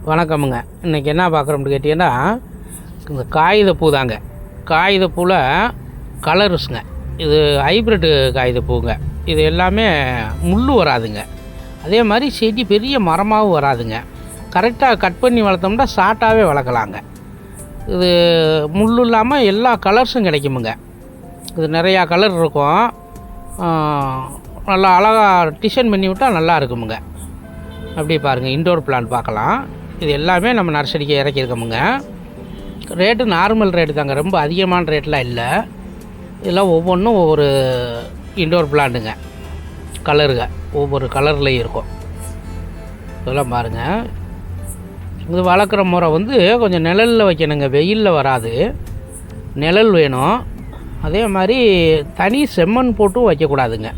வணக்கமுங்க. இன்றைக்கி என்ன பார்க்குறோம்னு கேட்டிங்கன்னா, இந்த காகிதப்பூ தாங்க. காகிதப்பூவில் கலர்ஸுங்க. இது ஹைப்ரிட்டு காகிதப்பூங்க. இது எல்லாமே முள் வராதுங்க. அதே மாதிரி செடி பெரிய மரமாகவும் வராதுங்க. கரெக்டாக கட் பண்ணி வளர்த்தோம்னா ஷார்ட்டாகவே வளர்க்கலாங்க. இது முள் இல்லாமல் எல்லா கலர்ஸும் கிடைக்குமுங்க. இது நிறையா கலர் இருக்கும். நல்லா அழகாக டிசைன் பண்ணி விட்டால் நல்லா இருக்குமுங்க. அப்படி பாருங்கள், இன்டோர் பிளான்ட் பார்க்கலாம். இது எல்லாமே நம்ம நர்சரிக்கு இறக்கியிருக்கோமுங்க. ரேட்டு நார்மல் ரேட்டு தாங்க, ரொம்ப அதிகமான ரேட்லாம் இல்லை. இதெல்லாம் ஒவ்வொன்றும் ஒவ்வொரு இன்டோர் பிளான்ட்டுங்க. கலருங்க ஒவ்வொரு கலர்லேயும் இருக்கும். இதெல்லாம் பாருங்கள். இது வளர்க்குற முறை வந்து கொஞ்சம் நிழலில் வைக்கணுங்க, வெயிலில் வராது. நிழல் வேணும். அதே மாதிரி தனி செம்மண் போட்டும் வைக்கக்கூடாதுங்க.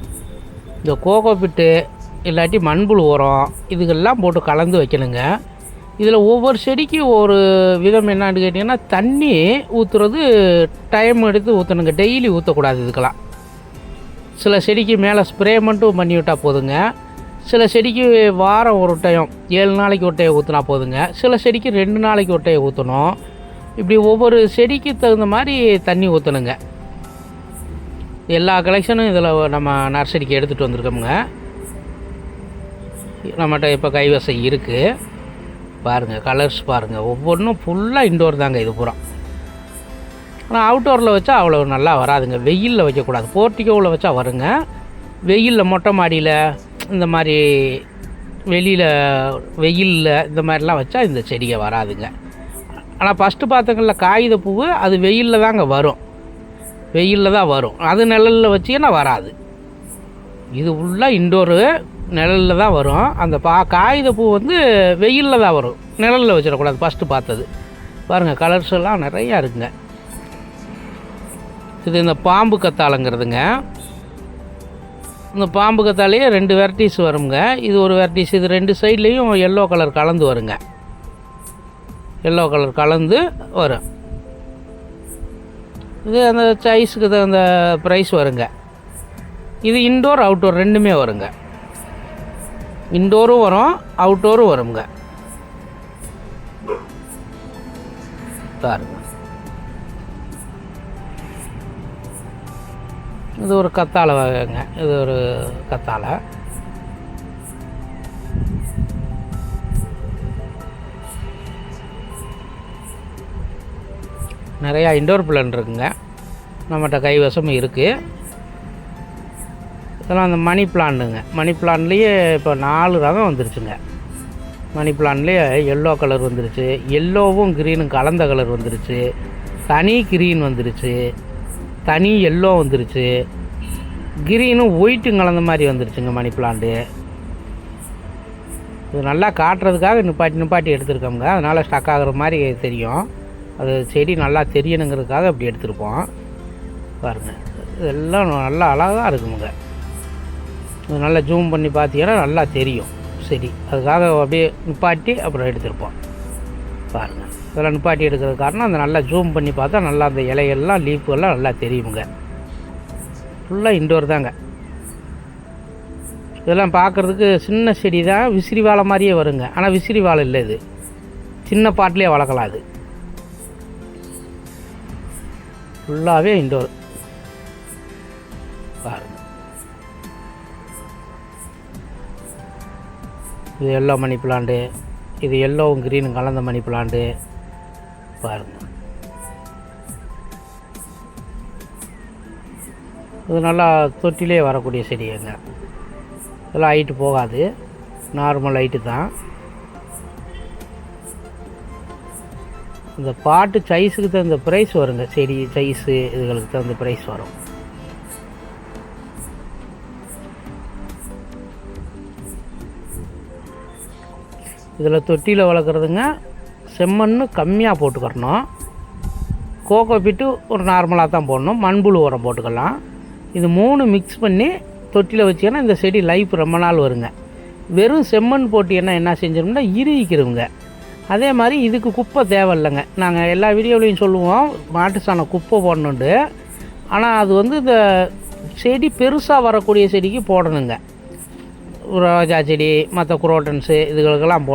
இந்த கோகோ பிட்டு இல்லாட்டி மண்புழு உரம் இதுக்கெல்லாம் போட்டு கலந்து வைக்கணுங்க. இதில் ஒவ்வொரு செடிக்கும் ஒரு விதம் என்னான்னு கேட்டிங்கன்னா, தண்ணி ஊற்றுறது டைம் எடுத்து ஊற்றணுங்க. டெய்லி ஊற்றக்கூடாது இதுக்கெல்லாம். சில செடிக்கு மேலே ஸ்ப்ரே மட்டும் பண்ணி விட்டால் போதுங்க. சில செடிக்கு வாரம் ஒரு டைம் 7 நாளைக்கு ஒரு டைம் ஊற்றினா போதுங்க. சில செடிக்கு 2 நாளைக்கு ஒரு டைம் ஊற்றணும். இப்படி ஒவ்வொரு செடிக்கு தகுந்த மாதிரி தண்ணி ஊற்றணுங்க. எல்லா கலெக்ஷனும் இதில் நம்ம நர்சரிக்கு எடுத்துகிட்டு வந்திருக்கோமுங்க. நம்மகிட்ட இப்போ கைவசம் இருக்குது. பாருங்கள், கலர்ஸ் பாருங்கள். ஒவ்வொன்றும் ஃபுல்லாக இன்டோர் தாங்க இது பூரா. ஆனால் அவுட்டோரில் வச்சா அவ்வளோ நல்லா வராதுங்க. வெயிலில் வைக்கக்கூடாது. போர்ட்டிகோவில் வச்சா வருங்க. வெயிலில் மொட்டை மாடியில் இந்த மாதிரி வெளியில் வெயிலில் இந்த மாதிரிலாம் வச்சா இந்த செடியை வராதுங்க. ஆனால் ஃபஸ்ட்டு பார்த்தங்கள்ல காகிதப்பூ அது வெயிலில் தாங்க வரும். வெயிலில் தான் வரும். அது நிழலில் வச்சிங்கன்னா வராது. இது ஃபுல்லாக இன்டோரு, நிழலில் தான் வரும். அந்த காகிதப்பூ வந்து வெயிலில் தான் வரும். நிழலில் வச்சிடக்கூடாது. ஃபஸ்ட்டு பார்த்தது பாருங்கள், கலர்ஸ் எல்லாம் நிறையா இருக்குங்க. இது இந்த பாம்பு கத்தாழைங்கிறதுங்க. இந்த பாம்பு கத்தாழையே 2 வெரைட்டிஸ் வருங்க. இது ஒரு வெரைட்டிஸ். இது 2 சைட்லேயும் எல்லோ கலர் கலந்து வருங்க. எல்லோ கலர் கலந்து வரும். இது அந்த சைஸுக்கு தகுந்த ப்ரைஸ் வருங்க. இது இன்டோர் அவுட்டோர் ரெண்டுமே வருங்க. இன்டோரும் வரும், அவுட்டோரும் வருங்க. பாருங்க, இது ஒரு கத்தாழை வகைங்க. இது ஒரு கத்தாழை. நிறையா இன்டோர் பிளான்ட் இருக்குங்க. நம்மகிட்ட கைவசமும் இருக்குது. இதெல்லாம் அந்த மணி பிளான்ட்டுங்க. மணி பிளான்ட்லேயே இப்போ 4 ரகம் வந்துருச்சுங்க. மணி பிளான்ட்லேயே எல்லோ கலர் வந்துருச்சு, எல்லோவும் க்ரீனும் கலந்த கலர் வந்துருச்சு, தனி க்ரீன் வந்துருச்சு, தனி எல்லோ வந்துருச்சு, க்ரீனும் ஒயிட்டும் கலந்த மாதிரி வந்துருச்சுங்க மணி பிளான்ட்டு. இது நல்லா காட்டுறதுக்காக நிப்பாட்டி எடுத்துருக்கோங்க. அதனால் ஸ்டக் ஆகிற மாதிரி தெரியும். அது செடி நல்லா தெரியணுங்கிறதுக்காக அப்படி எடுத்துருப்போம். பாருங்கள், இதெல்லாம் நல்லா அழகாக இருக்குமுங்க. இது நல்லா ஜூம் பண்ணி பார்த்தீங்கன்னா நல்லா தெரியும் செடி. அதுக்காக அப்படியே நிப்பாட்டி அப்புறம் எடுத்துருப்போம். பாருங்கள், இதெல்லாம் நிப்பாட்டி எடுக்கிறது காரணம் அந்த நல்லா ஜூம் பண்ணி பார்த்தா நல்லா அந்த இலையெல்லாம் லீஃபுகள்லாம் நல்லா தெரியுமுங்க. ஃபுல்லாக இன்டோர் தாங்க. இதெல்லாம் பார்க்குறதுக்கு சின்ன செடி தான், விசிறி வாழை மாதிரியே வருங்க. ஆனால் விசிறி வாழை இல்லை, இது சின்ன பாட்டிலே வளர்க்கலாம். அது ஃபுல்லாகவே இன்டோர். பாருங்கள், இது எல்லோ மணி பிளான்ட்டு. இது எல்லோவும் க்ரீனும் கலந்த மணி பிளான்ட்டு. பாருங்கள், இது நல்லா தொட்டிலே வரக்கூடிய செடிங்க. இதெல்லாம் ஹைட்டு போகாது, நார்மல் ஹைட்டு தான். இந்த பாட்டு சைஸுக்கு தகுந்த ப்ரைஸ் வருங்க. செடி சைஸு இதுகளுக்கு தகுந்த ப்ரைஸ் வரும். இதில் தொட்டியில் வளர்க்குறதுங்க செம்மண் கம்மியாக போட்டுக்கிறணும். கோகோ பிட்டு ஒரு நார்மலாக தான் போடணும். மண்புழு உரம் போட்டுக்கலாம். இது 3 மிக்ஸ் பண்ணி தொட்டியில் வச்சிங்கன்னா இந்த செடி லைஃப் ரொம்ப நாள் வருங்க. வெறும் செம்மண் போட்டிங்கன்னா என்ன செஞ்சிருந்தோம்னா இறுகிக்கிறோங்க. அதே மாதிரி இதுக்கு குப்பை தேவையில்லைங்க. நாங்கள் எல்லா வீடியோவிலையும் சொல்லுவோம் மாட்டு சாணம் குப்பை போடணுண்டு. ஆனால் அது வந்து இந்த செடி பெருசாக வரக்கூடிய செடிக்கு போடணுங்க. ரோஜா செடி மற்ற குரோட்டன்ஸு இதுகளுக்கெல்லாம் போடணும்.